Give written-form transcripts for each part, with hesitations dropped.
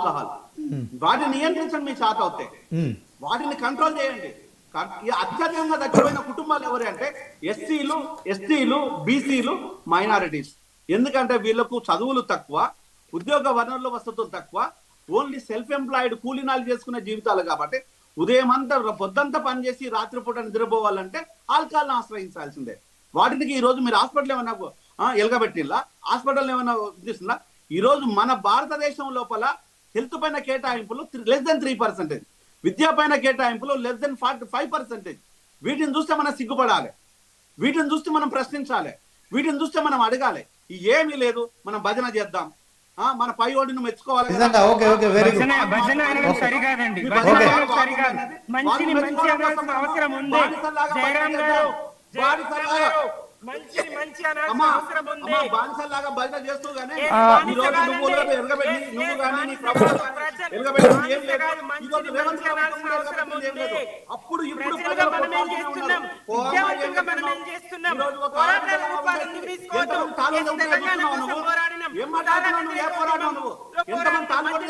Alcohol. వాటిని నియంత్రించండి మీ చేత అవుతే, వాటిని కంట్రోల్ చేయండి. అత్యధికంగా చచ్చిపోయిన కుటుంబాలు ఎవరు అంటే ఎస్సీలు, ఎస్టీలు, బీసీలు, మైనారిటీస్. ఎందుకంటే వీళ్ళకు చదువులు తక్కువ, ఉద్యోగ వనరుల వసతులు తక్కువ, ఓన్లీ సెల్ఫ్ ఎంప్లాయిడ్ కూలీనాలు చేసుకునే జీవితాలు. కాబట్టి ఉదయం అంతా పొద్దంతా పనిచేసి రాత్రిపూట నిద్రపోవాలంటే ఆల్కహాల్ని ఆశ్రయించాల్సిందే. వాటికి ఈ రోజు మీరు హాస్పిటల్ ఏమైనా ఎలగబెట్టిల్లా, హాస్పిటల్ ఏమైనా తీసుకున్నా? ఈ రోజు మన భారతదేశం లోపల హెల్త్ పైన కేటాయింపులు <3%, విద్యా పైన కేటాయింపులు <5%. వీటిని చూస్తే మనం సిగ్గుపడాలి, వీటిని చూస్తే మనం ప్రశ్నించాలి, వీటిని చూస్తే మనం అడగాలి. ఏమీ లేదు, మనం భజన చేద్దాం, మన పై ఓడిని మెచ్చుకోవాలి. బానిసల్లాగా భజన చేస్తూ గానీ ఈ రోజు నువ్వు ఎరగబెట్టి నువ్వు కానీ నీ ప్రభుత్వం ఎరగబెట్టి ఏం లేదు. ఈ రోజు రేవంత్ ప్రభుత్వం ఏం లేదు. అప్పుడు ఇప్పుడు ఏం మాట్లాడుతున్నావు నువ్వు? ఏ పోరాడినావు నువ్వు? ఎంతమంది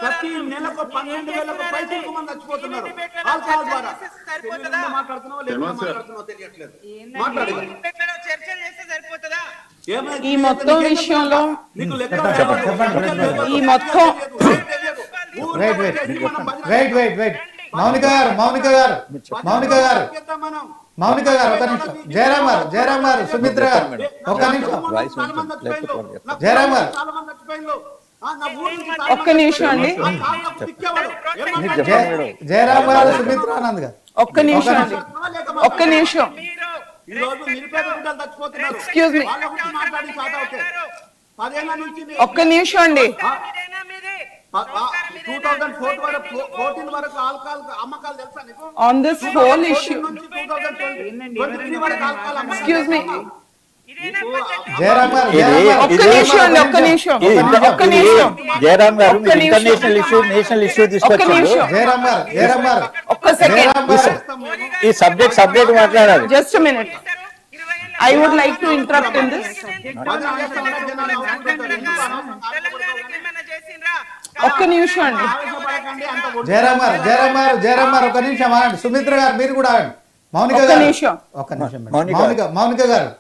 ప్రతి నెలకు 12,000 పైసలకు మంది చచ్చిపోతున్నారు ఆల్కహాల్ ద్వారా. మాట్లాడుతున్నావు లేకపోతే మాట్లాడుతున్నావు తెలియట్లేదు. ఈ మొత్తం విషయంలో ఈ మొత్తం మౌనిక గారు ఒక నిమిషం. జయరామ్ గారు, సుమిత్ర గారు ఒక నిమిషం. ఒక్క నిమిషం అండి, జయరామ్ గారు, సుమిత్ర ఆనంద్ గారు ఒక్క నిమిషం అండి, ఒక్క నిమిషం. ఎక్స్క్యూజ్ మీ, ఒక్క నిమిషం అండి. 2014 వరకు ఆల్కహాల్ అమ్మకాలు తెలుసా నీకు? On this whole issue, excuse me, Jayaram గారు, ఒక్క నిమిషం అండి, ఒక్క నిమిషం. జయరామ్ గారు ఇంటర్నేషనల్ ఇష్యూ, నేషనల్ ఇష్యూ తీసుకొచ్చారు. జయరామ్ గారు ఒక్క సెకండ్, ఈ సబ్జెక్ట్ మాట్లాడాలి. Just minute. I would like to interrupt in this. ఒక్క నిమిషం అండి. జయరామ్ గారు ఒక నిమిషం ఆగండి. సుమిత్ర గారు మీరు కూడా ఆగండి. మౌనిక గారు,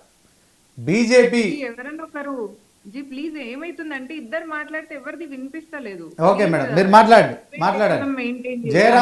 బీజేపీ ఎవరన్నా ఒకరు జీ ప్లీజ్, ఏమైతుందంటే ఇద్దరు మాట్లాడితే ఎవరిది వినిపిస్తలేదు. ఓకే మేడం, మీరు మాట్లాడండి. జయరామ్